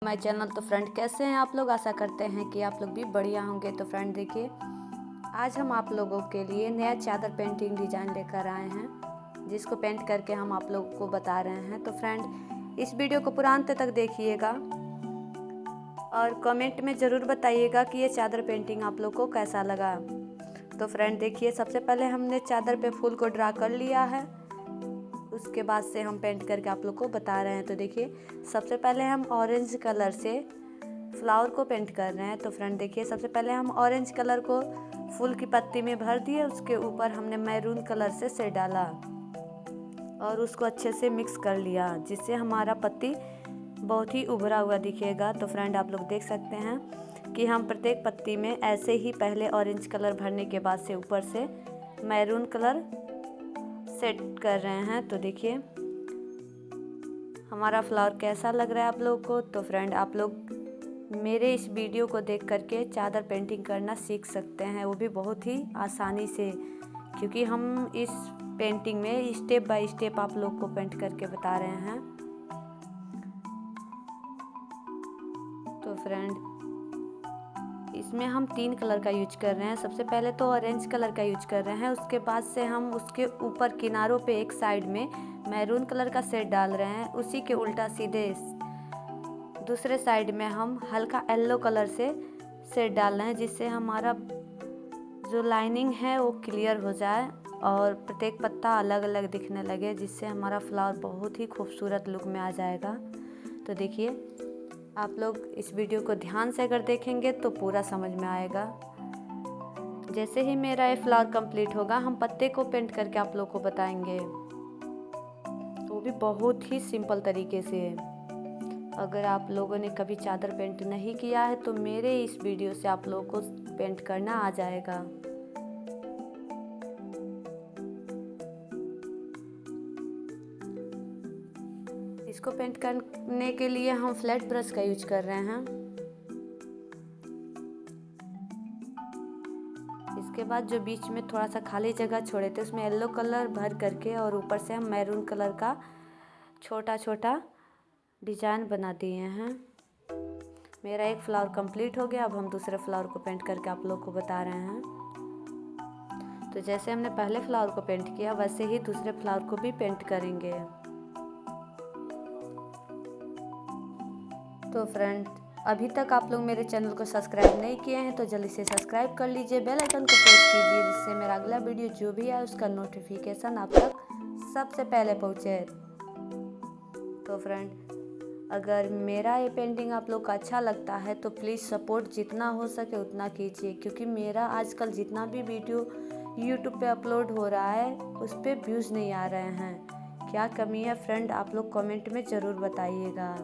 My channel. तो friend कैसे हैं आप लोग, आशा करते हैं कि आप लोग भी बढ़िया होंगे। तो फ्रेंड देखिए, आज हम आप लोगों के लिए नया चादर पेंटिंग डिज़ाइन लेकर आए हैं, जिसको पेंट करके हम आप लोगों को बता रहे हैं। तो फ्रेंड इस वीडियो को पूरा अंत तक देखिएगा और कमेंट में ज़रूर बताइएगा कि ये चादर पेंटिंग आप लोग को कैसा लगा। तो फ्रेंड देखिए, सबसे पहले हमने चादर पे फूल को ड्रा कर लिया है, उसके बाद से हम पेंट करके आप लोग को बता रहे हैं। तो देखिए, सबसे पहले हम ऑरेंज कलर से फ्लावर को पेंट कर रहे हैं। तो फ्रेंड देखिए, सबसे पहले हम ऑरेंज कलर को फूल की पत्ती में भर दिए, उसके ऊपर हमने मैरून कलर से शेड डाला और उसको अच्छे से मिक्स कर लिया, जिससे हमारा पत्ती बहुत ही उभरा हुआ दिखेगा। तो फ्रेंड आप लोग देख सकते हैं कि हम प्रत्येक पत्ती में ऐसे ही पहले ऑरेंज कलर भरने के बाद से ऊपर से मैरून कलर सेट कर रहे हैं। तो देखिए हमारा फ्लावर कैसा लग रहा है आप लोग को। तो फ्रेंड आप लोग मेरे इस वीडियो को देख करके चादर पेंटिंग करना सीख सकते हैं, वो भी बहुत ही आसानी से, क्योंकि हम इस पेंटिंग में स्टेप बाय स्टेप आप लोग को पेंट करके बता रहे हैं। तो फ्रेंड इसमें हम 3 कलर का यूज कर रहे हैं। सबसे पहले तो ऑरेंज कलर का यूज कर रहे हैं, उसके बाद से हम उसके ऊपर किनारों पे एक साइड में मैरून कलर का शेड डाल रहे हैं। उसी के उल्टा सीधे दूसरे साइड में हम हल्का येलो कलर से शेड डाल रहे हैं, जिससे हमारा जो लाइनिंग है वो क्लियर हो जाए और प्रत्येक पत्ता अलग अलग दिखने लगे, जिससे हमारा फ्लावर बहुत ही खूबसूरत लुक में आ जाएगा। तो देखिए, आप लोग इस वीडियो को ध्यान से अगर देखेंगे तो पूरा समझ में आएगा। जैसे ही मेरा ये फ्लावर कंप्लीट होगा, हम पत्ते को पेंट करके आप लोग को बताएंगे, वो भी बहुत ही सिंपल तरीके से। अगर आप लोगों ने कभी चादर पेंट नहीं किया है तो मेरे इस वीडियो से आप लोगों को पेंट करना आ जाएगा। इसको पेंट करने के लिए हम फ्लैट ब्रश का यूज कर रहे हैं। इसके बाद जो बीच में थोड़ा सा खाली जगह छोड़े थे, उसमें येलो कलर भर करके और ऊपर से हम मैरून कलर का छोटा छोटा डिजाइन बना दिए हैं। मेरा एक फ्लावर कंप्लीट हो गया। अब हम दूसरे फ्लावर को पेंट करके आप लोग को बता रहे हैं। तो जैसे हमने पहले फ्लावर को पेंट किया, वैसे ही दूसरे फ्लावर को भी पेंट करेंगे। तो फ्रेंड अभी तक आप लोग मेरे चैनल को सब्सक्राइब नहीं किए हैं तो जल्दी से सब्सक्राइब कर लीजिए, बेल आइकन को प्रेस कीजिए, जिससे मेरा अगला वीडियो जो भी आए उसका नोटिफिकेशन आप तक सबसे पहले पहुंचे। तो फ्रेंड अगर मेरा ये पेंटिंग आप लोग को अच्छा लगता है तो प्लीज़ सपोर्ट जितना हो सके उतना कीजिए, क्योंकि मेरा आजकल जितना भी वीडियो यूट्यूब पे अपलोड हो रहा है उस पर व्यूज़ नहीं आ रहे हैं। क्या कमी है फ्रेंड, आप लोग कमेंट में ज़रूर बताइएगा।